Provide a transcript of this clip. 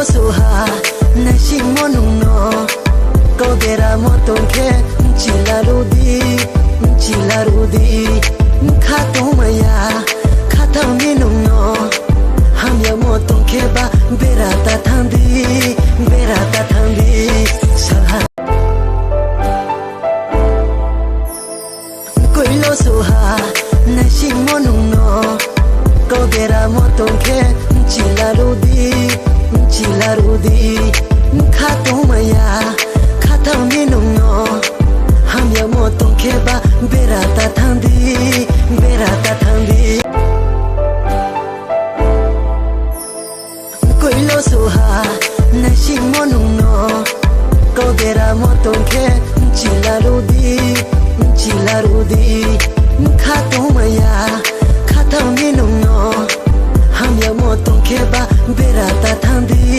soha nashi monuno kodera motonke chilarudi khatomaya khataminunno hamya motonke ba berata thambi saha koilo soha nashi monuno kodera motonke chilarudi khatomaya khataminunno hamya motonke ba berata thambi koilo soha nashi monuno kodera motonke chilarudi khatomaya khataminunno hamya motonke ba berata thambi